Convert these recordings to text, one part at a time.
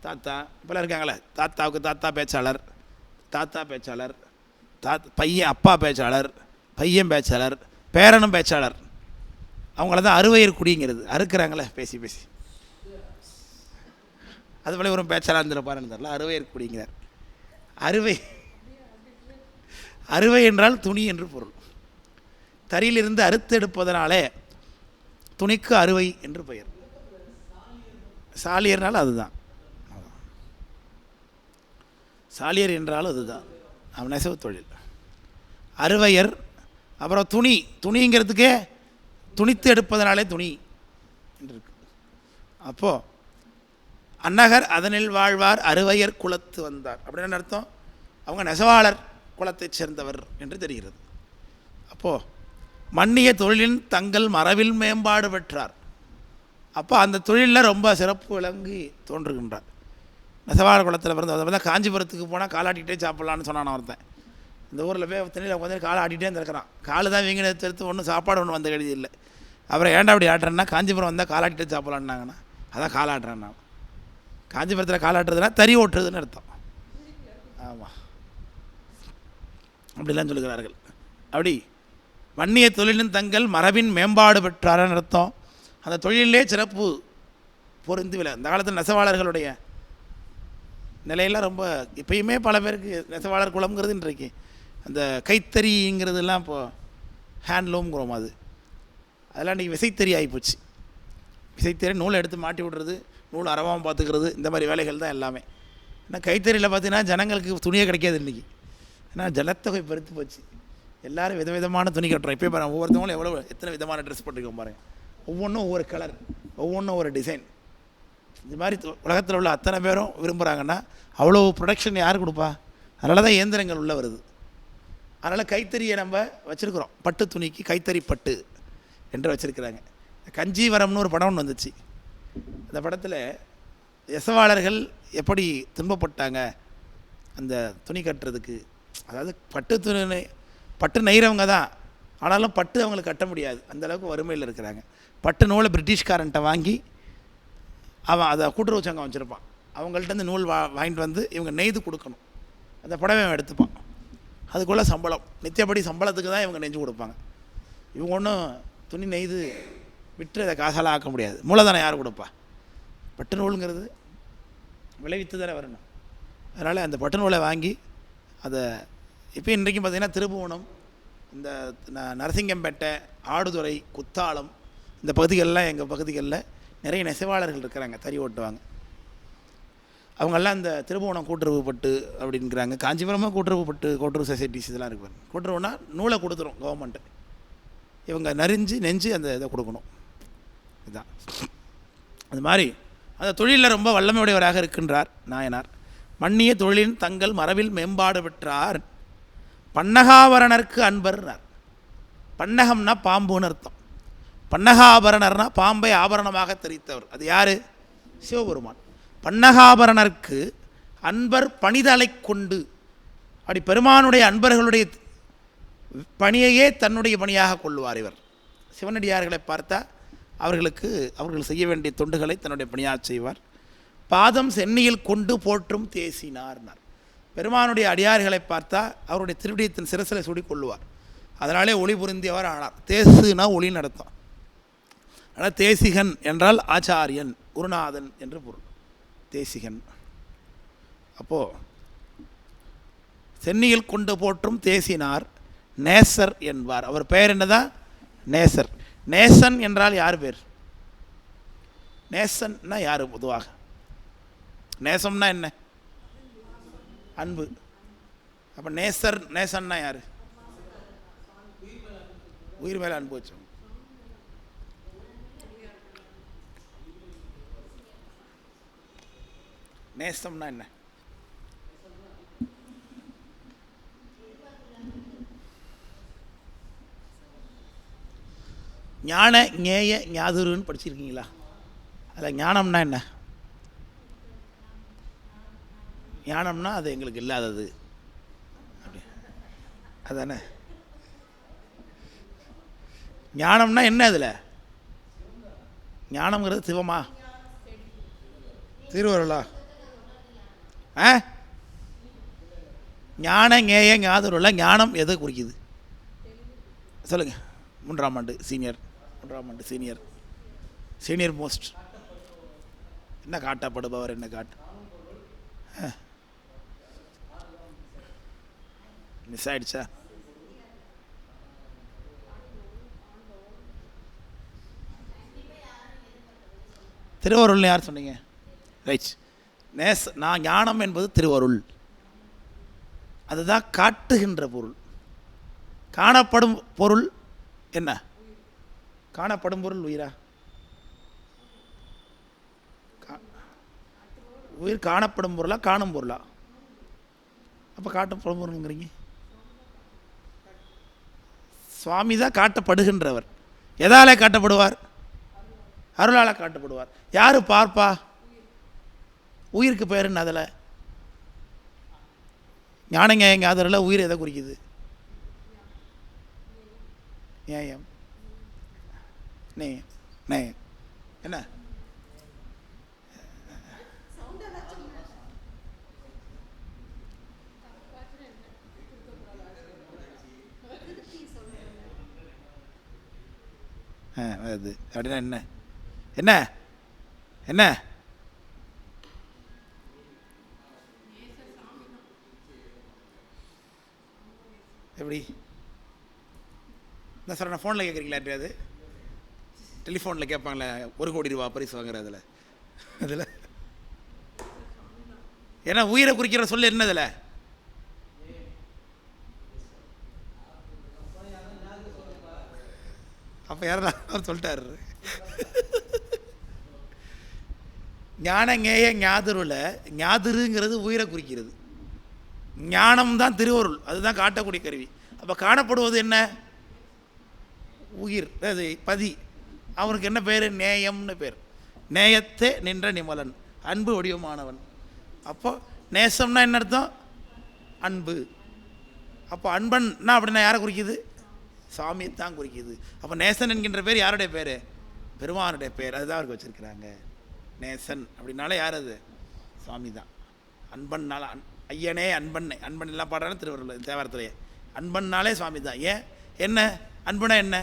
தாத்தா இப்போலாம் இருக்காங்களே, தாத்தாவுக்கு தாத்தா பேச்சாளர், தாத்தா பேச்சாளர், பையன் அப்பா பேச்சாளர், பையன் பேச்சாளர், பேரனும் பேச்சாளர். அவங்கள தான் அறுவயிர் குடிங்கிறது. அறுக்கிறாங்களே பேசி பேசி. அதுபோல ஒரு பேச்சாளர் இருந்திருப்பாருன்னு தெரியல, அறுவயிர் குடிங்கிறார். அறுவை என்றால் துணி என்று பொருள். தறியிலிருந்து அறுத்து எடுப்பதனாலே துணிக்கு அறுவை என்று பெயர். சாலியர்னாலும் அதுதான், சாலியர் என்றாலும் அதுதான். அவன் நெசவு தொழில். அறுவையர். அப்புறம் துணிங்கிறதுக்கே துணித்து எடுப்பதனாலே துணி என்று இருக்கு. அப்போது அன்னகர் அதனில் வாழ்வார் அறுவையர் குலத்து வந்தார் அப்படின்னு அர்த்தம். அவங்க நெசவாளர் குலத்தைச் சேர்ந்தவர் என்று தெரிகிறது. அப்போது மன்னிய தொழிலின் தங்கள் மரபில் மேம்பாடு பெற்றார். அப்போ அந்த தொழிலில் ரொம்ப சிறப்பு விளங்கி தோன்றுகின்றார். நெசவாளர் குலத்தில் பிறந்த தான் காஞ்சிபுரத்துக்கு போனால் காலாட்டிகிட்டே சாப்பிட்லான்னு சொன்னான் ஒருத்தன். இந்த ஊரில் போய் தண்ணியில் உட்காந்து காலை ஆட்டிகிட்டே இருந்திருக்கிறான். காலு தான் வீங்கின எடுத்து ஒன்றும் சாப்பாடு ஒன்றும் வந்த கழுதி இல்லை. அப்புறம் ஏன்டா அப்படி ஆட்டுறேன்னா, காஞ்சிபுரம் வந்தால் காலாட்டிகிட்டே சாப்பிட்லான்னாங்கன்னா, அதான் காலாட்டுறேன் நான். காஞ்சிபுரத்தில் காலாட்டுறதுனா தறி ஓட்டுறதுன்னு அர்த்தம். ஆமாம், அப்படிலாம் சொல்லுகிறார்கள். அப்படி வன்னிய தொழிலின் தங்கள் மரபின் மேம்பாடு பெற்றாரன்னு அர்த்தம். அந்த தொழிலே சிறப்பு பொருந்தி விலை. அந்த காலத்தில் நெசவாளர்களுடைய நிலையெல்லாம் ரொம்ப, இப்பயுமே பல பேருக்கு நெசவாளர் குலம்ங்கிறது இன்றைக்கு அந்த கைத்தறிங்கிறதுலாம் இப்போது ஹேண்ட்லூம்ங்கிறோம். அதெல்லாம் இன்றைக்கி விசைத்தறி ஆகிப்போச்சு. விசைத்தறி நூலை எடுத்து மாட்டி விடுறது, நூல் அறவாமல் பார்த்துக்கிறது, இந்த மாதிரி வேலைகள் தான் எல்லாமே. ஏன்னா கைத்தறியில் பார்த்தீங்கன்னா ஜனங்களுக்கு துணியே கிடைக்காது இன்றைக்கி. ஏன்னா ஜனத்தொகை பெருத்து போச்சு. எல்லோரும் விதவிதமான துணி கட்டுறோம். இப்போ பாருங்கள், ஒவ்வொருத்தவங்களும் எத்தனை விதமான ட்ரெஸ் போட்டுருக்கோம் பாருங்கள். ஒவ்வொன்றும் ஒவ்வொரு கலர், ஒவ்வொன்றும் ஒரு டிசைன். இந்த மாதிரி உலகத்தில் உள்ள அத்தனை பேரும் விரும்புகிறாங்கன்னா அவ்வளோ ப்ரொடக்ஷன் யார் கொடுப்பா? அதனால தான் இயந்திரங்கள் உள்ளே வருது. அதனால் கைத்தறியை நம்ம வச்சுருக்குறோம். பட்டு துணிக்கு கைத்தறி பட்டு என்று வச்சுருக்கிறாங்க. கஞ்சிவரம்னு ஒரு படம் ஒன்று வந்துச்சு. அந்த படத்தில் நெசவாளர்கள் எப்படி துன்பப்பட்டாங்க அந்த துணி கட்டுறதுக்கு. அதாவது பட்டு நெய்கிறவங்க தான், ஆனாலும் பட்டு அவங்களுக்கு கட்ட முடியாது, அந்தளவுக்கு வறுமையில் இருக்கிறாங்க. பட்டு நூலை பிரிட்டிஷ்காரன்ட்ட வாங்கி அவன் அதை கூட்டுறவு சங்கம் வச்சுருப்பான். அவங்கள்ட்ட நூல் வாங்கிட்டு வந்து இவங்க நெய்து கொடுக்கணும். அந்த புடவை அவன் எடுத்துப்பான். அதுக்குள்ளே சம்பளம், நித்தியப்படி சம்பளத்துக்கு தான் இவங்க நெஞ்சு கொடுப்பாங்க. இவங்க ஒன்றும் துணி நெய்து விட்டு அதை காசாலாம் ஆக்க முடியாது. மூலதனம் யார் கொடுப்பா? பட்டு நூலுங்கிறது விளைவித்து தானே வரணும். அதனால் அந்த பட்டு நூலை வாங்கி அதை இப்போ இன்றைக்கும் பார்த்திங்கன்னா திருப்புவனம், இந்த நரசிங்கம்பேட்டை, ஆடுதுறை, குத்தாலம், இந்த பகுதிகளெலாம் எங்கள் பகுதிகளில் நிறைய நெசவாளர்கள் இருக்கிறாங்க, தறி ஓட்டுவாங்க. அவங்கெல்லாம் இந்த திருப்புவனம் கூட்டுறவு பட்டு அப்படிங்கிறாங்க. காஞ்சிபுரமாக கூட்டுறவு சொசைட்டிஸ் இதெல்லாம் இருக்கு. கூட்டுறவுனா நூலை கொடுத்துரும் கவர்மெண்ட்டு. இவங்க நெஞ்சு அந்த இதை கொடுக்கணும். இதுதான் அது மாதிரி அந்த தொழிலில் ரொம்ப வல்லமையுடையவராக இருக்கின்றார் நாயனார். மன்னிய தொழிலின் தங்கள் மரபில் மேம்பாடு பெற்றார். பன்னகாபரணர்க்கு அன்பர்னார். பன்னகம்னா பாம்புன்னு அர்த்தம். பன்னகாபரணர்னா பாம்பை ஆபரணமாக தெரிவித்தவர். அது யார்? சிவபெருமான். பன்னகாபரணர்க்கு அன்பர் பணிதலை கொண்டு, அப்படி பெருமானுடைய அன்பர்களுடைய பணியையே தன்னுடைய பணியாக கொள்வார் இவர். சிவனடியார்களை பார்த்தா அவர்கள் செய்ய வேண்டிய தொண்டுகளை தன்னுடைய பணியாக செய்வார். பாதம் சென்னியில் கொண்டு போற்றும் தேசினார்னார். பெருமானுடைய அடியார்களை பார்த்தா அவருடைய திருவிடியத்தின் சிரசிலை சூடி கொள்ளுவார். அதனாலே ஒளி புரிந்தியவர் ஆனார். தேசுனா ஒளி நடத்தும். ஆனால் தேசிகன் என்றால் ஆச்சாரியன், குருநாதன் என்று பொருள். தேசிகன். அப்போது சென்னியில் கொண்டு போற்றும் தேசினார் நேசர் என்பார். அவர் பெயர் என்னதான்? நேசர். நேசன் என்றால் யார் பேர்? நேசன்னா யார்? பொதுவாக நேசம்னா என்ன? அன்பு. அப்போ நேசன்னா யார்? உயிர் மேலே அன்பு வச்சோம். நேசம்னா என்ன? ஞான ஞேய ஞாதுருன்னு படிச்சிருக்கீங்களா? அதில் ஞானம்னா என்ன? ஞானம்னா அது எங்களுக்கு இல்லாதது அப்படி அதானே? ஞானம்னா என்ன? அதில் ஞானம்ங்கிறது சிவமா? திருவருளா? ஆ, ஞான ஞேய ஞாதுருள்ள ஞானம் எதை குறிக்குது சொல்லுங்கள். 3ஆம் ஆண்டு சீனியர், 3ஆம் ஆண்டு சீனியர், சீனியர் மோஸ்ட். என்ன காட்டப்படுபவர், என்ன காட்டு மிஸ் ஆயிடுச்சா? திருவருள்னு யார் சொன்னீங்க? ரைட். நான் ஞானம் என்பது திருவருள், அதுதான் காட்டுகின்ற பொருள். காணப்படும் பொருள் என்ன? காணப்படும் பொருள் உயிரா? உயிர் காணப்படும் பொருளா காணும் பொருளா? அப்போ காட்டப்படும் பொருளுங்கிறீங்க. சுவாமி தான் காட்டப்படுகின்றவர். எதாலே காட்டப்படுவார்? அருளால் காட்டப்படுவார். யார் பார்ப்பா? உயிருக்கு பேர் என்ன? அதில் ஞானங்க எங்கள் அதில் உயிர் எதை குறிக்குது? நியாயம், நேயம், நேயம் என்ன? அது அப்படின்னா என்ன? என்ன என்ன எப்படி? என்ன சார், நான் ஃபோனில் கேட்குறீங்களா? எப்படியாது டெலிஃபோனில் கேட்பாங்களே 1 கோடி ரூபா பரிசு வாங்குற அதில் ஏன்னா உயிரை குறிக்கிற சொல்லு என்ன? அதில் அப்போ யாரெல்லாம் அவர் சொல்லிட்டார். ஞான ஞேய ஞாதுருல ஞாதுருங்கிறது உயிரை குறிக்கிறது. ஞானம் தான் திருவருள், அதுதான் காட்டக்கூடிய கருவி. அப்போ காணப்படுவது என்ன? உயிர், அது பதி. அவனுக்கு என்ன பேர்? நேயம்னு பேர். நேயத்தே நின்ற நிமலன், அன்பு வடிவமானவன். அப்போ நேசம்னா என்ன அர்த்தம்? அன்பு. அப்போ அன்பன்னா அப்படின்னா யாரை குறிக்குது? சாமியை தான் குறிக்குது. அப்போ நேசன் என்கின்ற பேர் யாருடைய பேர்? பெருமானுடைய பேர். அதுதான் அவருக்கு வச்சுருக்கிறாங்க. நேசன் அப்படின்னாலே யார்? அது சுவாமி தான். அன்பன்னால ஐயனே அன்பன், அன்பன் எல்லாம் பாடுறான்னு திருவள்ளுவர் தேவாரத்திலேயே. அன்பன்னாலே சுவாமி தான். ஏன்? என்ன அன்புனா என்ன?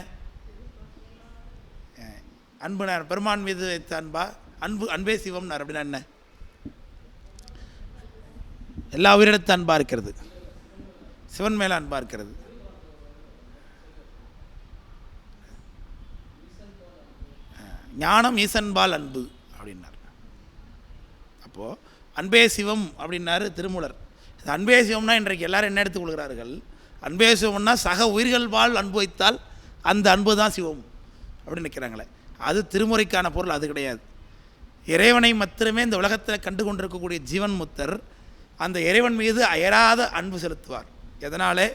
அன்புனா பெருமான் மீது வைத்த அன்பா? அன்பு, அன்பே சிவம்னார். அப்படின்னா என்ன? எல்லா உயிரிடத்து அன்பாக இருக்கிறது, சிவன் மேலே அன்பாக இருக்கிறது. ஞானம் ஈசன்பால் அன்பு அப்படின்னார். அப்போது அன்பே சிவம் அப்படின்னாரு திருமூலர். அன்பே சிவம்னா இன்றைக்கு எல்லாரும் என்ன எடுத்துக்கொள்கிறார்கள்? அன்பே சிவம்னா சக உயிர்கள்பால் அன்பு வைத்தால் அந்த அன்பு தான் சிவம் அப்படின்னு நினைக்கிறாங்களே. அது திருமுறைக்கான பொருள் அது கிடையாது. இறைவனை மாத்திரமே இந்த உலகத்தில் கண்டு கொண்டிருக்கக்கூடிய ஜீவன் முத்தர் அந்த இறைவன் மீது அயராத அன்பு செலுத்துவார். எதனாலே?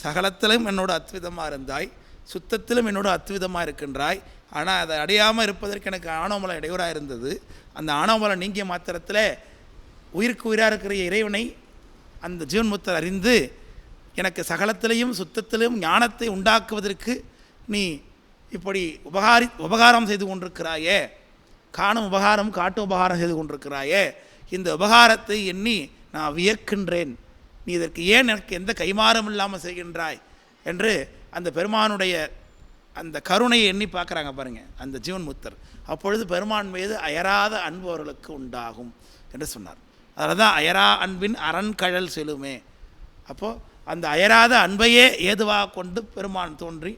சகலத்திலும் என்னோட அத்விதமாக இருந்தாய், சுத்தத்திலும் என்னோட அத்விதமாக இருக்கின்றாய். ஆனால் அதை அடையாமல் இருப்பதற்கு எனக்கு ஆணவமலம் இடையூறாக இருந்தது. அந்த ஆணவமலம் நீங்கிய மாத்திரத்தில் உயிருக்கு உயிராக இருக்கிற இறைவனை அந்த ஜீவன் முத்தர் அறிந்து எனக்கு சகலத்திலையும் சுத்தத்திலும் ஞானத்தை உண்டாக்குவதற்கு நீ இப்படி உபகாரம் செய்து கொண்டிருக்கிறாயே, காணும் உபகாரம் காட்டும் உபகாரம் செய்து கொண்டிருக்கிறாயே, இந்த உபகாரத்தை எண்ணி நான் வியக்கின்றேன். நீ இதற்கு ஏன் எனக்கு எந்த கைமாறும் இல்லாமல் செய்கின்றாய் என்று அந்த பெருமானுடைய அந்த கருணையை எண்ணி பார்க்குறாங்க பாருங்கள் அந்த ஜீவன் முத்தர். அப்பொழுது பெருமான் மீது அயராத அன்பு அவர்களுக்கு உண்டாகும் என்று சொன்னார். அதில் தான் அயரா அன்பின் அரண்கழல் செலுமே. அப்போது அந்த அயராத அன்பையே ஏதுவாக கொண்டு பெருமான் தோன்றி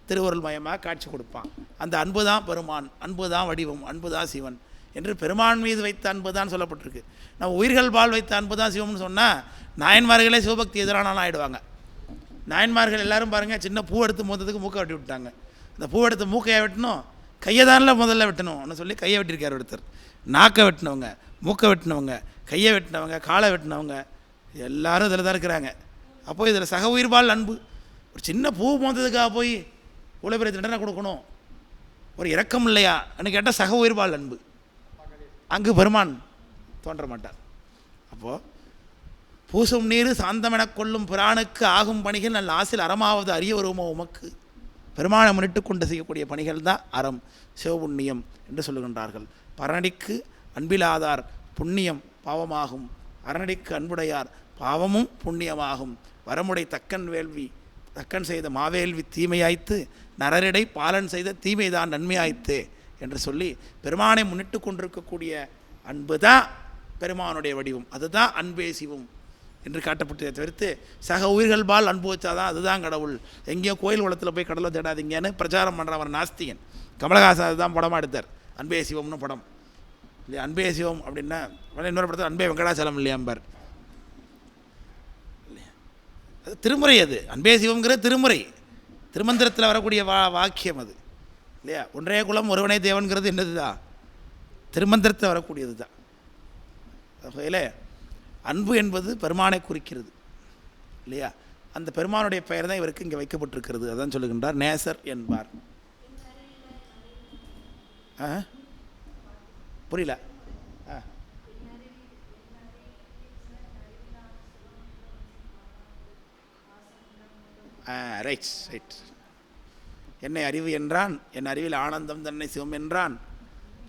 திருவருள் மயமாக காட்சி கொடுப்பான். அந்த அன்பு தான் பெருமான், அன்பு தான் வடிவம், அன்பு தான் சிவன் என்று பெருமான் மீது வைத்த அன்பு தான் சொல்லப்பட்டிருக்கு. நம்ம உயிர்கள் பால் வைத்த அன்பு தான் சிவம்னு சொன்னால் நாயன்மார்களே சிவபக்தி எதிரானாலும் ஆகிடுவாங்க. நாயன்மார்கள் எல்லாரும் பாருங்கள், சின்ன பூ எடுத்து மொத்தத்துக்கு மூக்கை வெட்டி விட்டாங்க. அந்த பூ எடுத்து மூக்கையை வெட்டணும், கையை தானில் முதல்ல வெட்டணும்னு சொல்லி கையை வெட்டியிருக்கார் ஒருத்தர். நாக்கை வெட்டினவங்க, மூக்கை வெட்டினவங்க, கையை வெட்டினவங்க, காலை வெட்டினவங்க எல்லாரும் இதில் தான் இருக்கிறாங்க. அப்போது இதில் சக உயிர்பால் அன்பு. ஒரு சின்ன பூ மொத்தத்துக்காக போய் இவ்வளோ பெரிய தண்டனை கொடுக்கணும், ஒரு இரக்கம் இல்லையா அப்படின்னு கேட்டால் சக உயிர்பால் அன்பு. அங்கு பெருமான் தோன்ற மாட்டார். அப்போது பூசும் நீர் சாந்தமென கொள்ளும் பிரானுக்கு ஆகும் பணிகள் நல்ல ஆசில் அறமாவது அறிய வருமோ உமக்கு. பெருமானை முன்னிட்டு கொண்டு செய்யக்கூடிய பணிகள் தான் அறம், சிவபுண்ணியம் என்று சொல்லுகின்றார்கள். பரணிக்கு அன்பிலாதார் புண்ணியம் பாவமாகும் அரணடிக்கு அன்புடையார் பாவமும் புண்ணியமாகும். வரமுடை தக்கன் வேள்வி தக்கன் செய்த மாவேள்வி தீமையாய்த்து நரரிடை பாலன் செய்த தீமைதான் நன்மையாய்த்து என்று சொல்லி பெருமானை முன்னிட்டு கொண்டிருக்கக்கூடிய அன்பு தான் பெருமானுடைய வடிவம். அதுதான் அன்பே சிவம் என்று காட்டப்பட்டதை தவிர்த்து சக உயிர்கள்பால் அன்பு வச்சாதான் அதுதான் கடவுள், எங்கேயோ கோயில் குளத்தில் போய் கடவுளை தேடாதீங்கன்னு பிரச்சாரம் பண்ணுறவர் நாஸ்திகன். கமலஹாசன் அதுதான் படமாக எடுத்தார், அன்பே சிவம்னு படம் இல்லையா. அன்பே சிவம் அப்படின்னா இன்னொரு படத்தில் அன்பே வெங்கடாச்சலம் இல்லையாம்பார் இல்லையா. அது திருமுறை, அது அன்பே சிவம்ங்கிற திருமுறை, திருமந்திரத்தில் வரக்கூடிய வாக்கியம் அது இல்லையா. ஒன்றே குலம் ஒருவனே தேவன்கிறது என்னது தான், திருமந்திரத்தில் வரக்கூடியது தான். வகையில் அன்பு என்பது பெருமானை குறிக்கிறது இல்லையா. அந்த பெருமானுடைய பெயர் தான் இவருக்கு இங்கே வைக்கப்பட்டிருக்கிறது. அதான் சொல்லுகின்றார் நேசர் என்பார். புரியல. Right right. என்னை அறிவு என்றான், என் அறிவில் ஆனந்தம் தன்னை சிவம் என்றான்,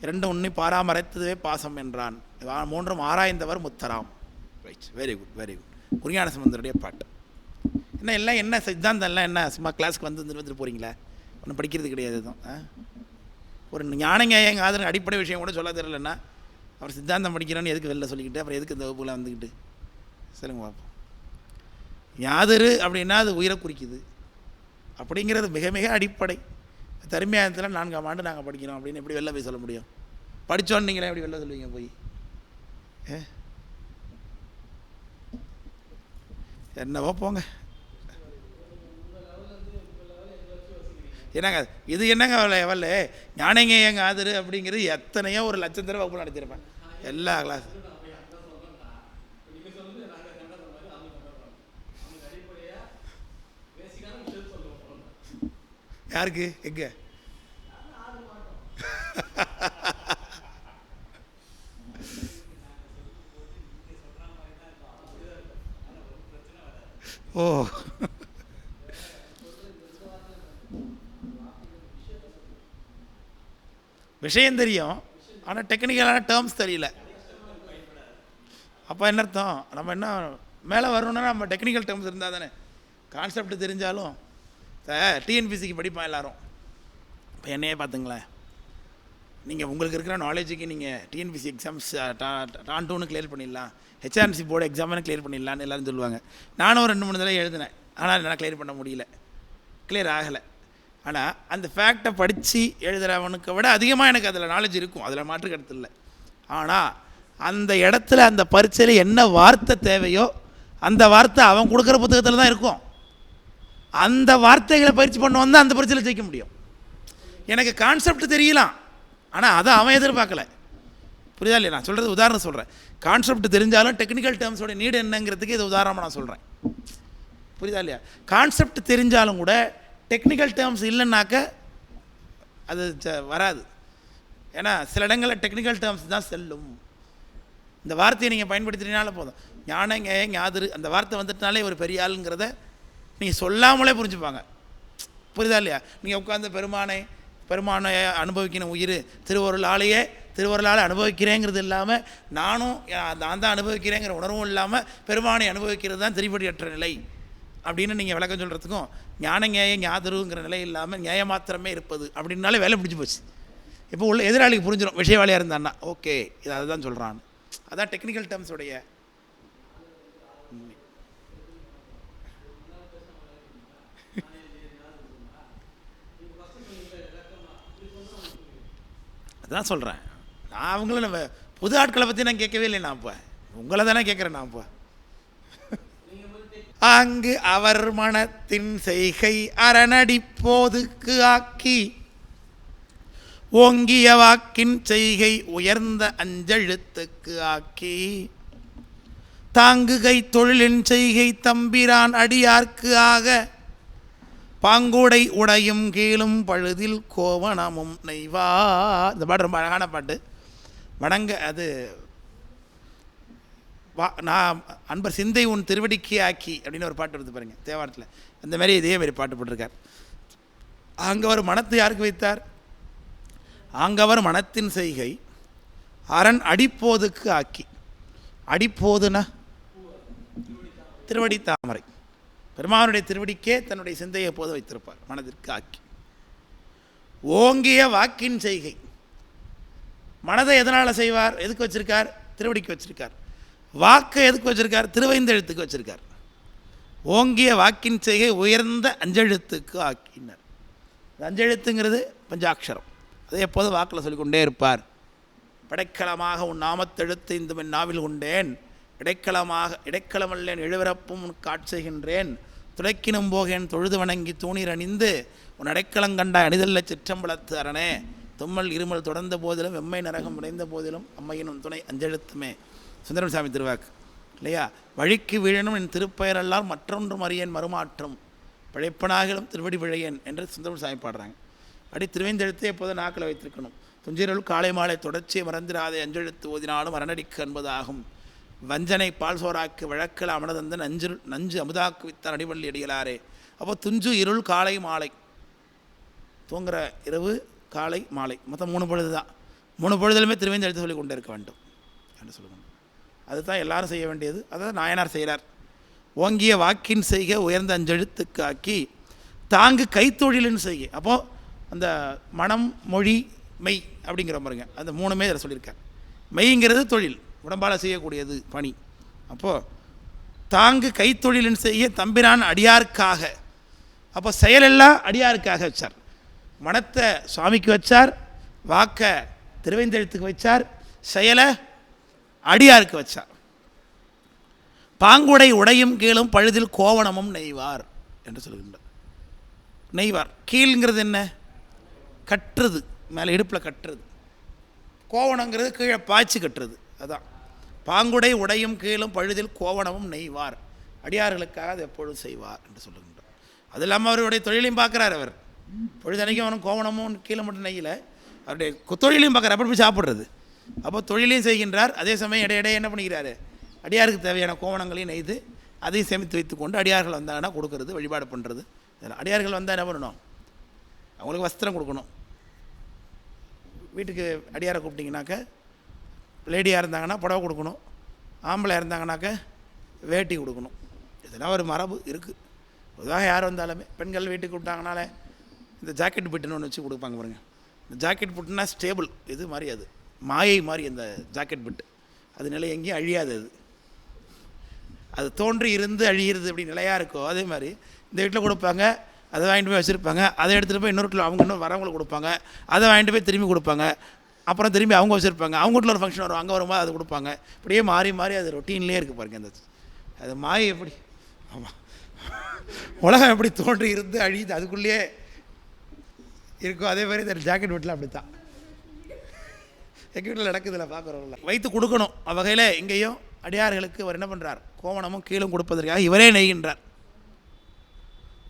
இரண்டும் உன்னை பாராமறைத்ததுவே பாசம் என்றான், மூன்றும் ஆராய்ந்தவர் முத்தராம். Right, very good very good. Gurugnana சம்பந்தருடைய பாட்டு. என்ன எல்லாம் என்ன சித்தாந்தம் எல்லாம் என்ன சும்மா கிளாஸுக்கு வந்துட்டு போகிறீங்களா, ஒன்றும் படிக்கிறது கிடையாது. தான் ஒரு ஞானஞாயங்க ஆதரவு அடிப்படை விஷயம் கூட சொல்ல தெரியலன்னா அவர் சித்தாந்தம் படிக்கிறோன்னு எதுக்கு வெளில சொல்லிக்கிட்டு அப்புறம் எதுக்கு இந்த வகுப்புல வந்துக்கிட்டு சொல்லுங்க பார்ப்போம். யாதரு அப்படின்னா அது உயிரை குறிக்குது அப்படிங்கிறது மிக மிக அடிப்படை. தருமையாயத்தில் 4ஆம் ஆண்டு நாங்கள் படிக்கிறோம் அப்படின்னு எப்படி வெளில போய் சொல்ல முடியும்? படித்தோன்னு நீங்களே எப்படி வெளில சொல்லுவீங்க போய்? என்னவோ போங்க. என்னங்க இது, என்னங்க லெவலு ஞானங்க எங்க ஆதரு அப்படிங்கிறது எத்தனையோ 1,00,000 தடவை வகுப்பு நடத்திருப்பேன் எல்லா கிளாஸ். யாருக்கு எங்க ஓ விஷயம் தெரியும், ஆனால் டெக்னிக்கலான டேர்ம்ஸ் தெரியல. அப்போ என்ன அர்த்தம்? நம்ம என்ன மேலே வரணுன்னா நம்ம டெக்னிக்கல் டேர்ம்ஸ் இருந்தால் தானே. கான்செப்ட் தெரிஞ்சாலும் டிஎன்பிசிக்கு படிப்போம் எல்லோரும். இப்போ என்னையே பார்த்துங்களேன், நீங்கள் உங்களுக்கு இருக்கிற நாலேஜுக்கு நீங்கள் டிஎன்பிசி எக்ஸாம்ஸ் டான் கிளியர் பண்ணிடலாம், ஹெச்ஆர்என்சி போர்டு எக்ஸாம்னு கிளியர் பண்ணிடலான்னு எல்லோரும் சொல்லுவாங்க. நானும் 2-3 தடவை எழுதினேன், ஆனால் என்னால் கிளியர் பண்ண முடியல, கிளியர் ஆகலை. ஆனால் அந்த ஃபேக்டை படித்து எழுதுகிறவனுக்கு விட அதிகமாக எனக்கு அதில் நாலேஜ் இருக்கும், அதில் மாற்று கருத்து இல்லை. ஆனால் அந்த இடத்துல அந்த பரீட்சையில் என்ன வார்த்தை தேவையோ அந்த வார்த்தை அவன் கொடுக்குற புத்தகத்தில் தான் இருக்கும். அந்த வார்த்தைகளை பயிற்சி பண்ணுவோம் தான் அந்த பரீட்சையில் ஜெயிக்க முடியும். எனக்கு கான்செப்ட் தெரியலாம், ஆனால் அதை அவன் எதிர்பார்க்கலை. புரியுதா இல்லையா? நான் சொல்கிறது உதாரணம் சொல்கிறேன். கான்செப்ட் தெரிஞ்சாலும் டெக்னிக்கல் டேர்ம்ஸோட நீடு என்னங்கிறதுக்கு இது உதாரணமாக நான் சொல்கிறேன். புரியுதா இல்லையா? கான்செப்ட் தெரிஞ்சாலும் கூட டெக்னிக்கல் டேர்ம்ஸ் இல்லைன்னாக்க அது வராது. ஏன்னா சில இடங்களில் டெக்னிக்கல் டேர்ம்ஸ் தான் செல்லும். இந்த வார்த்தையை நீங்கள் பயன்படுத்தினாலே போதும். ஞானங்க ஞாதிரு அந்த வார்த்தை வந்துட்டனாலே ஒரு பெரிய ஆளுங்கிறத நீங்கள் சொல்லாமலே புரிஞ்சுப்பாங்க. புரியுதா இல்லையா? நீங்கள் உட்காந்து பெருமானை அனுபவிக்கணும், உயிர் திருவருளாலே அனுபவிக்கிறேங்கிறது இல்லாமல் நான் தான் அனுபவிக்கிறேங்கிற உணர்வும் இல்லாமல் பெருமானை அனுபவிக்கிறது தான் திருப்படியற்ற நிலை அப்படின்னு நீங்கள் விளக்கம் சொல்கிறதுக்கும், ஞானஞேய ஞாதருங்கிற நிலை இல்லாமல் ஞேய மாத்திரமே இருப்பது அப்படின்னாலே வேலை பிடிச்சி போச்சு. இப்போ உள்ள எதிராளிக்கு புரிஞ்சிடும், விஷயவாளியாக இருந்தான்னா ஓகே இது அதை தான் சொல்கிறான். அதான் டெக்னிக்கல் டேர்ம்ஸோடைய அதான் சொல்கிறேன். நான் அவங்கள புது ஆட்களை பற்றி நான் கேட்கவே இல்லை. நான் இப்போ உங்களை தானே கேட்குறேன். நான் இப்போ அங்கு அவர் மனத்தின் செய்கை அரணடி போதுக்கு ஆக்கி ஓங்கிய வாக்கின் செய்கை உயர்ந்த அஞ்செழுத்துக்கு ஆக்கி தாங்குகை தொழிலின் செய்கை தம்பிரான் அடியார்க்கு ஆக பாங்குடை உடையும் கீழும் பழுதில் கோவணமும் நெய்வா. இந்த பாட்டு ரொம்ப அழகான பாட்டு. வணங்க அது நான் அன்பர் சிந்தை உன் திருவடிக்கே ஆக்கி அப்படின்னு ஒரு பாட்டு எடுத்து பாருங்கள் தேவாரத்தில். அந்த மாதிரி இதே மாதிரி பாட்டு போட்டிருக்கார். அங்கவர் மனத்தை யாருக்கு வைத்தார்? அங்கவர் மனத்தின் செய்கை அரண் அடிப்போதுக்கு ஆக்கி. அடிப்போதுனா திருவடி தாமரை. பெருமானுடைய திருவடிக்கே தன்னுடைய சிந்தையை போது வைத்திருப்பார், மனதிற்கு ஆக்கி. ஓங்கிய வாக்கின் செய்கை. மனதை எதனால் செய்வார்? எதுக்கு வச்சிருக்கார்? திருவடிக்கு வச்சிருக்கார். வாக்கை எதுக்கு வச்சிருக்கார்? திருவைந்தெழுத்துக்கு வச்சிருக்கார். ஓங்கிய வாக்கின் செய்கை உயர்ந்த அஞ்செழுத்துக்கு ஆக்கினார். அஞ்செழுத்துங்கிறது பஞ்சாட்சரம். அதை எப்போதும் வாக்கில் சொல்லிக்கொண்டே இருப்பார். படைக்கலமாக உன் நாமத்தெழுத்து இந்த என் நாவில் உண்டேன், இடைக்களமல்லேன் எழுவிறப்பும் உன் காட்செய்கின்றேன், துடைக்கினும் போகேன் தொழுது வணங்கி தூணீர் அணிந்து உன் அடைக்கலங்கண்ட அணிதல்ல சிற்றம்பலத்து அரணே, தும்மல் இருமல் தொடர்ந்த போதிலும் வெம்மை நரகம் உடைந்த போதிலும் அம்மையின் துணை அஞ்செழுத்துமே. சுந்தரசாமி திருவாக்கு இல்லையா? வழிக்கு வீழனும் என் திருப்பெயரெல்லாம் மற்றொன்றும் அறியேன் மறுமாற்றம் பிழைப்பனாகிலும் திருவடி விழையன் என்று சுந்தரசாமி பாடுறாங்க. அப்படி திருவைந்தெழுத்தை எப்போதும் நாக்கில் வைத்திருக்கணும். துஞ்சிரல் காலை மாலை தொடர்ச்சியை மறந்திராதே அஞ்செழுத்து ஓதினாலும் அரணடிக்கு என்பதாகும். வஞ்சனை பால் சோறாக்கு வழக்கில் அமனதந்த நஞ்சு அமுதாக்கு வித்தான் அடிவள்ளி அடிகளாரே. அப்போ துஞ்சு இருள் காலை மாலை, தூங்குற இரவு காலை மாலை, மொத்தம் 3 பொழுது தான். 3 பொழுதுலுமே திருவைந்தெழுத்து சொல்லி கொண்டே இருக்க வேண்டும் என்று சொல்லுங்கள். அதுதான் எல்லாரும் செய்ய வேண்டியது. அதான் நாயனார் செய்கிறார். ஓங்கிய வாக்கின் செய்க உயர்ந்த அஞ்செழுத்துக்கு ஆக்கி தாங்கு கைத்தொழில்னு செய்க. அப்போது அந்த மனம் மொழி மெய் அப்படிங்கிற பாருங்க, அந்த 3மே இதில் சொல்லியிருக்கார். மெய்ங்கிறது தொழில், உடம்பால் செய்யக்கூடியது பணி. அப்போது தாங்கு கைத்தொழில்னு செய்ய தம்பிரான் அடியாருக்காக. அப்போ செயலெல்லாம் அடியாருக்காக வச்சார். மனத்தை சுவாமிக்கு வச்சார், வாக்க திருவைந்தெழுத்துக்கு வச்சார், செயலை அடியாருக்கு வச்சார். பாங்குடை உடையும் கீழும் பழுதில் கோவணமும் நெய்வார் என்று சொல்கின்றார். நெய்வார் கீழ்ங்கிறது என்ன? கட்டுறது, மேலே இடுப்பில் கட்டுறது. கோவணங்கிறது கீழே பாய்ச்சி கட்டுறது. அதான் பாங்குடை உடையும் கீழும் பழுதில் கோவணமும் நெய்வார், அடியார்களுக்காக அதை எப்பொழுதும் செய்வார் என்று சொல்லுகின்றார். அது இல்லாமல் அவருடைய தொழிலையும் பார்க்குறார். அவர் பொழுதனைக்கும் அவனும் கோவணமும் கீழே மட்டும் நெய்யில் அவருடைய தொழிலையும் பார்க்குறார். அப்படி போய் சாப்பிட்றது. அப்போ தொழிலையும் செய்கின்றார், அதே சமயம் இடையிடையே என்ன பண்ணிக்கிறாரு? அடியாருக்கு தேவையான கோவணங்களையும் நெய்து அதையும் சேமித்து வைத்து கொண்டு அடியார்கள் வந்தாங்கன்னா கொடுக்கறது, வழிபாடு பண்ணுறது. இதெல்லாம் அடியார்கள் வந்தால் என்ன பண்ணணும்? அவங்களுக்கு வஸ்திரம் கொடுக்கணும். வீட்டுக்கு அடியாரை கூப்பிட்டிங்கனாக்க லேடியாக இருந்தாங்கன்னா புடவை கொடுக்கணும், ஆம்பளை இருந்தாங்கனாக்க வேட்டி கொடுக்கணும். இதெல்லாம் ஒரு மரபு இருக்குது. பொதுவாக யார் வந்தாலுமே பெண்கள் வீட்டுக்கு கூப்பிட்டாங்கனாலே இந்த ஜாக்கெட் பிட்டுன்னு ஒன்று வச்சு கொடுப்பாங்க பாருங்க. இந்த ஜாக்கெட் பிட்டுனா ஸ்டேபிள் இது மாதிரி, அது மாயை மாதிரி அந்த ஜாக்கெட் பிட்டு. அது நிலை எங்கேயும் அழியாது. அது தோன்றி இருந்து அழியிறது அப்படி நிலையாக இருக்கோ அதே மாதிரி இந்த வீட்டில் கொடுப்பாங்க, அதை வாங்கிட்டு போய் வச்சுருப்பாங்க. அதை எடுத்துகிட்டு போய் இன்னொரு வீட்டில் அவங்க இன்னும் வரவங்களுக்கு கொடுப்பாங்க, அதை வாங்கிட்டு போய் திரும்பி கொடுப்பாங்க. அப்புறம் திரும்பி அவங்க வச்சுருப்பாங்க, அவங்க வீட்டில் ஒரு ஃபங்க்ஷன் வரும், அங்கே வரும்போது அது கொடுப்பாங்க. இப்படியே மாறி மாறி அது ரொட்டீன்லேயே இருக்குது பாருங்க. அந்த அது மாயை எப்படி, ஆமாம், உலகம் எப்படி தோன்றி இருந்து அழியுது அதுக்குள்ளேயே இருக்கும். அதே மாதிரி இந்த ஜாக்கெட் வீட்டில் அப்படி தான் எங்கள் வீட்டில் நடக்குதில்ல, பார்க்குறவங்கள வைத்து கொடுக்கணும். அவ்வகையில் இங்கேயும் அடியார்களுக்கு அவர் என்ன பண்ணுறார்? கோவணமும் கீழும் கொடுப்பதற்காக இவரே நெய்கின்றார்.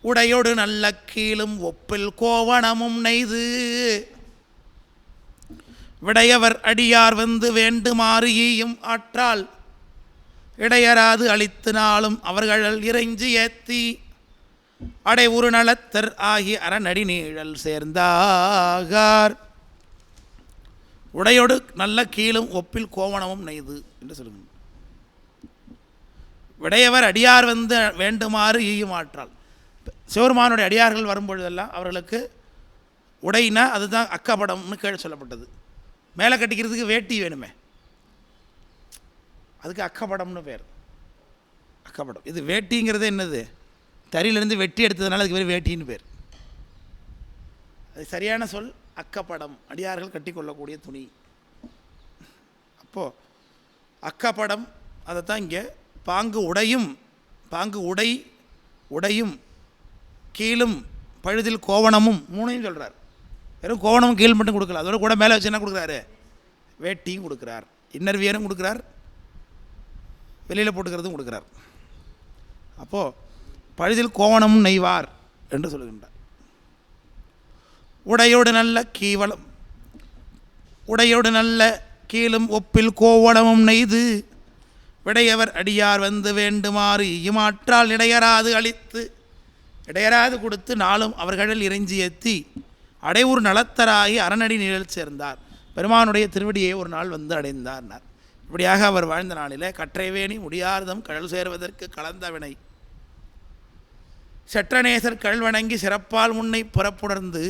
உடையோடு நல்ல கீழும் ஒப்பில் கோவணமும் நெய்து விடையவர் அடியார் வந்து வேண்டுமாறு ஈயும் ஆற்றால் இடையராது அளித்து நாளும் அவர்கள் இறைஞ்சி ஏத்தி அடை உரு நலத்தர் ஆகி அரணடி நீழல் சேர்ந்தாகார். உடையோடு நல்ல கீழும் ஒப்பில் கோவணமும் நெய்து என்று சொல்லுங்க. விடையவர் அடியார் வந்து வேண்டுமாறு ஈயும் ஆற்றால். சிவருமானுடைய அடியார்கள் வரும்பொழுதெல்லாம் அவர்களுக்கு உடைனா அதுதான் அக்கப்படம்னு கீழே சொல்லப்பட்டது. மேலே கட்டிக்கிறதுக்கு வேட்டி வேணுமே, அதுக்கு அக்கப்படம்னு பேர். அக்கப்படம். இது வேட்டிங்கிறது என்னது? தறியிலேருந்து வெட்டி எடுத்ததுனால அதுக்கு பேர் வேட்டின்னு பேர். அது சரியான சொல் அக்கப்படம், அடியார்கள் கட்டி கொள்ளக்கூடிய துணி. அப்போது அக்கப்படம் அதைத்தான் இங்கே பாங்கு உடையும் கீழும் பழுதில் கோவணமும் 3ஐயும் சொல்கிறார். வெறும் கோவணமும் கீழ் மட்டும் கொடுக்கல, அதோட கூட மேலே வச்சு என்ன கொடுக்குறாரு? வேட்டியும் கொடுக்குறார், இன்னர் வியரும் கொடுக்குறார், வெளியில் போட்டுக்கிறதும் கொடுக்குறார். அப்போது பழுதில் கோவணமும் நெய்வார் என்று சொல்லுகின்றார். உடையோடு நல்ல கீழும் ஒப்பில் கோவணமும் நெய்து விடையவர் அடியார் வந்து வேண்டுமாறு ஈயுமாற்றால் இடையராது அளித்து, இடையராது கொடுத்து நாளும் அவர்களில் இறைஞ்சி ஏற்றி அடைவுறு நலத்தராகி அரணடி நிழல் சேர்ந்தார். பெருமானுடைய திருவடியை ஒரு நாள் வந்து அடைந்தார்னார். இப்படியாக அவர் வாழ்ந்த நாளிலே கற்றைவேணி முடியார்தம் கழல் சேர்வதற்கு கலந்தவினை செற்றநேசர் கழல் வணங்கி சிறப்பால் முன்னை புறப்புணர்ந்து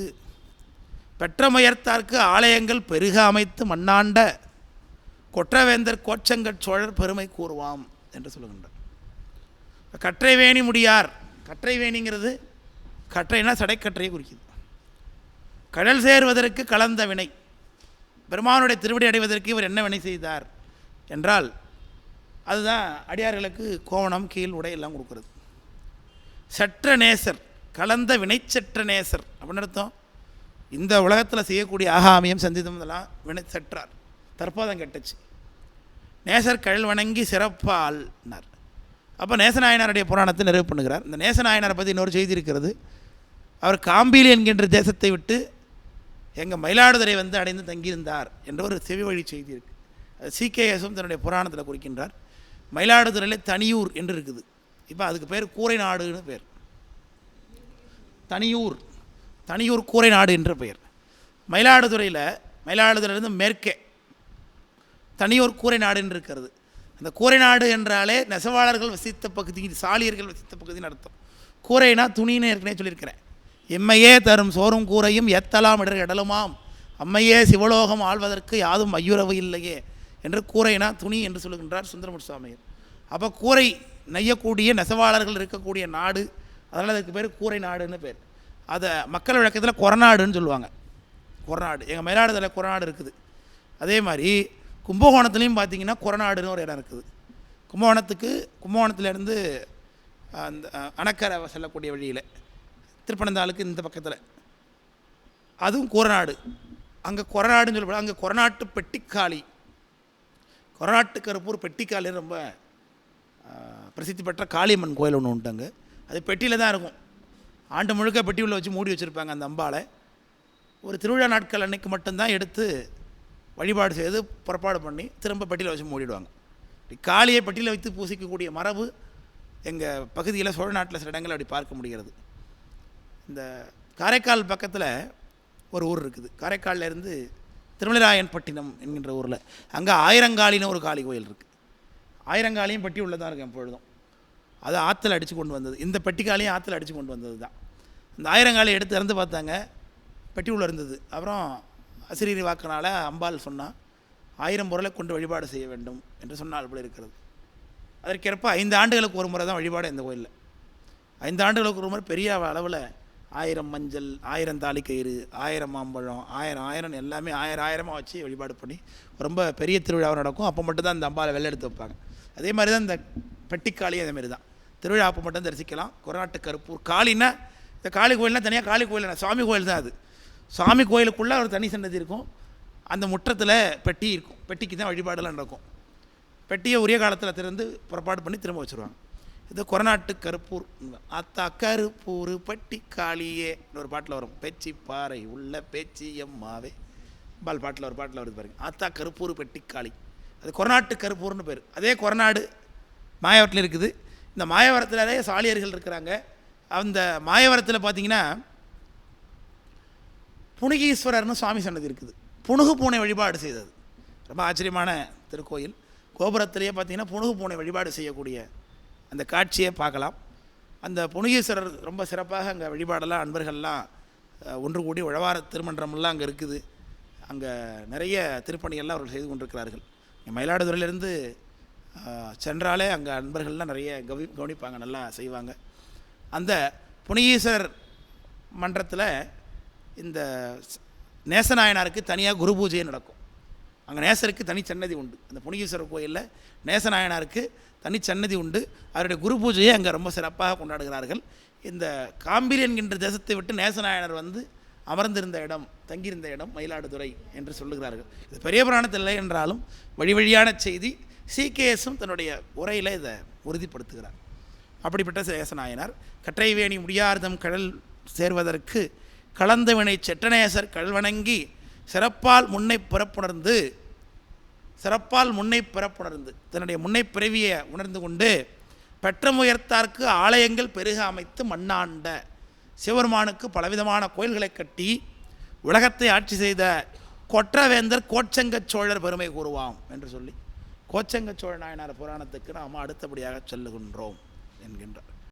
பெற்றமுயர்த்தார்க்கு ஆலயங்கள் பெருக அமைத்து மண்ணாண்ட கொற்றவேந்தர் கோச்சங்கட் சோழர் பெருமை கூறுவாம் என்று சொல்லுகின்றார். கற்றைவேணி முடியார், கற்றைவேணிங்கிறது கற்றைனா சடைக்கற்றையை குறிக்குது. கடல் சேர்வதற்கு கலந்த வினை, பெருமானுடைய திருவடி அடைவதற்கு இவர் என்ன வினை செய்தார் என்றால் அதுதான் அடியார்களுக்கு கோவணம் கீழ் உடை எல்லாம் கொடுக்குறது. சற்ற நேசர், கலந்த வினை சற்ற நேசர் அப்படின்னு அர்த்தம். இந்த உலகத்தில் செய்யக்கூடிய ஆகாமியம் சந்திதம் இதெல்லாம் வினை சற்றார், தற்போதம் கெட்டுச்சு. நேசர் கழல் வணங்கி சிறப்பால்னார். அப்போ நேசநாயனாருடைய புராணத்தை நிறைவு பண்ணுகிறார். இந்த நேசநாயனாரை பற்றி இன்னொரு செய்தி இருக்கிறது. அவர் காம்பிலி என்கின்ற தேசத்தை விட்டு எங்கள் மயிலாடுதுறை வந்து அடைந்து தங்கியிருந்தார் என்ற ஒரு செவி வழி செய்தி இருக்குது. அது சீகேஎஸும் தன்னுடைய புராணத்தில் குறிக்கின்றார். மயிலாடுதுறையில் தனியூர் என்று இருக்குது. இப்போ அதுக்கு பேர் கூரை நாடுன்னு பேர். தனியூர் கூரை நாடு என்ற பெயர். மயிலாடுதுறையிலிருந்து மேற்கே தனியூர் கூரை நாடுன்னு இருக்கிறது. அந்த கூரை நாடு என்றாலே நெசவாளர்கள் வசித்த பகுதி, சாலியர்கள் வசித்த பகுதின்னு அர்த்தம். கூரைனா துணின்னு ஏற்கனவே சொல்லியிருக்கிறேன். எம்மையே தரும் சோறும் கூரையும் எத்தலாம் இடர் இடலுமாம் அம்மையே சிவலோகம் ஆள்வதற்கு யாதும் ஐயுறவு இல்லையே என்று கூரைனா துணி என்று சொல்லுகின்றார் சுந்தரமுத்து சுவாமிகள். அப்போ கூரை நெய்யக்கூடிய நெசவாளர்கள் இருக்கக்கூடிய நாடு, அதனால் அதுக்கு பேர் கூரை நாடுன்னு பேர். அதை மக்கள் வழக்கத்தில் கொரநாடுன்னு சொல்லுவாங்க. கொரநாடு, எங்கள் மயிலாடுதுறை கொரநாடு இருக்குது. அதே மாதிரி கும்பகோணத்துலேயும் பார்த்திங்கன்னா கொரநாடுன்னு ஒரு இடம் இருக்குது. கும்பகோணத்துலேருந்து அந்த அணக்கரை செல்லக்கூடிய வழியில் திருப்பனந்தாளுக்கு இந்த பக்கத்தில் அதுவும் கொரநாடு. அங்கே கொரநாடுன்னு சொல்லப்படும். அங்கே கொரநாட்டு பெட்டிக்காளி, கொரநாட்டு கருப்பூர் பெட்டிக்காளி ரொம்ப பிரசித்தி பெற்ற காளியம்மன் கோயில் ஒன்று உண்டு. அங்கே அது பெட்டியில் தான் இருக்கும். ஆண்டு முழுக்க பெட்டி உள்ள வச்சு மூடி வச்சுருப்பாங்க அந்த அம்பாளை. ஒரு திருவிழா நாட்கள் அன்னைக்கு மட்டும்தான் எடுத்து வழிபாடு செய்து புறப்பாடு பண்ணி திரும்ப பெட்டியில் வச்சு மூடிடுவாங்க. காளியை பெட்டியில் வைத்து பூசிக்கக்கூடிய மரபு எங்கள் பகுதியில் சோழ நாட்டில் சில இடங்கள் அப்படி பார்க்க முடிகிறது. இந்த காரைக்கால் பக்கத்தில் ஒரு ஊர் இருக்குது. காரைக்காலிலேருந்து திருமலைராயன்பட்டினம் என்கின்ற ஊரில் அங்கே ஆயிரங்காலின்னு ஒரு காளி கோயில் இருக்குது. ஆயிரங்காலியும் பெட்டி உள்ளதாக இருக்கும் எப்பொழுதும். அது ஆற்றுல அடித்து கொண்டு வந்தது. இந்த பெட்டிக்காலையும் ஆற்றுல அடித்து கொண்டு வந்தது தான். இந்த ஆயிரங்காலியை எடுத்து இறந்து பார்த்தாங்க, பெட்டி உள்ள இருந்தது. அப்புறம் அசிரீரி வாக்கினால அம்பாள் சொன்னால் 1000 பொருளை கொண்டு வழிபாடு செய்ய வேண்டும் என்று சொன்னால் போல இருக்கிறது. அதற்கேற்ப 5 ஆண்டுகளுக்கு ஒரு முறை தான் வழிபாடு இந்த கோயிலில். 5 ஆண்டுகளுக்கு ஒரு முறை பெரிய அளவில் 1000 மஞ்சள், 1000 தாலிக்கயிறு, 1000 மாம்பழம், 1000 எல்லாமே 1000 வச்சு வழிபாடு பண்ணி ரொம்ப பெரிய திருவிழாவும் நடக்கும். அப்போ மட்டும்தான் அந்த அம்பாவை வெள்ளை எடுத்து வைப்பாங்க. அதே மாதிரி தான் இந்த பெட்டிக்காளியும் அதேமாரி தான். திருவிழா அப்போ மட்டும் தரிசிக்கலாம். கொரநாட்டு கருப்பூர் காளின்னா, இந்த காளி கோயில்னால் தனியாக காளி கோயில், சுவாமி கோயில் தான் அது. சுவாமி கோயிலுக்குள்ளே ஒரு தனி சன்னதி இருக்கும். அந்த முற்றத்தில் பெட்டி இருக்கும். பெட்டிக்கு தான் வழிபாடெல்லாம் நடக்கும். பெட்டியை உரிய காலத்தில் திறந்து புறப்பாடு பண்ணி திரும்ப வச்சுருவாங்க. இது கொரநாட்டு கருப்பூர். அத்தா கருப்பூர் பட்டி காளியே ஒரு பாட்டில் வரும். பேச்சி பாறை உள்ள பேச்சி எம்மாவே பால் பாட்டில் ஒரு பாட்டில் வருது பாருங்க. அத்தா கருப்பூர் பெட்டி காளி, அது கொரநாட்டு கருப்பூர்னு பேர். அதே கொரநாடு மாயவரத்தில் இருக்குது. இந்த மாயவரத்தில் சாலியர்கள் இருக்கிறாங்க. அந்த மாயவரத்தில் பார்த்திங்கன்னா புனுகீஸ்வரர்னு சுவாமி சன்னதி இருக்குது. புனுகு பூனை வழிபாடு செய்தது ரொம்ப ஆச்சரியமான திருக்கோயில். கோபுரத்திலேயே பார்த்திங்கன்னா புனுகு பூனை வழிபாடு செய்யக்கூடிய அந்த காட்சியை பார்க்கலாம். அந்த புனுகீஸ்வரர் ரொம்ப சிறப்பாக அங்கே வழிபாடெல்லாம் அன்பர்கள்லாம் ஒன்று கூடி உழவார திருமன்றமெல்லாம் அங்கே இருக்குது. அங்கே நிறைய திருப்பணிகள்லாம் அவர்கள் செய்து கொண்டிருக்கிறார்கள். மயிலாடுதுறையிலேருந்து சென்றாலே அங்கே அன்பர்கள்லாம் நிறைய கவனிப்பாங்க, நல்லா செய்வாங்க. அந்த புனுகீஸ்வரர் மன்றத்தில் இந்த நேசநாயனாருக்கு தனியாக குரு பூஜையே நடக்கும். அங்கே நேசருக்கு தனி சன்னதி உண்டு. அந்த புனுகீஸ்வரர் கோயிலில் நேசநாயனாருக்கு தனி சன்னதி உண்டு. அவருடைய குரு பூஜையை அங்கே ரொம்ப சிறப்பாக கொண்டாடுகிறார்கள். இந்த காம்பிரி என்கின்ற தேசத்தை விட்டு நேசநாயனர் வந்து அமர்ந்திருந்த இடம், தங்கியிருந்த இடம் மயிலாடுதுறை என்று சொல்லுகிறார்கள். இது பெரிய புராணத்தில் இல்லை என்றாலும் வழி வழியான செய்தி. சீகேஎஸும் தன்னுடைய உரையில் இதை உறுதிப்படுத்துகிறார். அப்படிப்பட்ட நேசநாயனார் கற்றைவேணி முடியார்தம் கடல் சேர்வதற்கு கலந்தவினை செட்டநேசர் கல்வணங்கி சிறப்பால் முன்னை பிறப்புணர்ந்து தன்னுடைய முன்னை பிறவியை உணர்ந்து கொண்டு பெற்றமுயர்த்தார்க்கு ஆலயங்கள் பெருக அமைத்து மண்ணாண்ட சிவபெருமானுக்கு பலவிதமான கோயில்களை கட்டி உலகத்தை ஆட்சி செய்த கொற்றவேந்தர் கோச்சங்கச் சோழர் பெருமை கூறுவாம் என்று சொல்லி கோச்சங்க சோழ நாயனார் புராணத்துக்கு நாம் அடுத்தபடியாக சொல்லுகின்றோம் என்கின்றார்.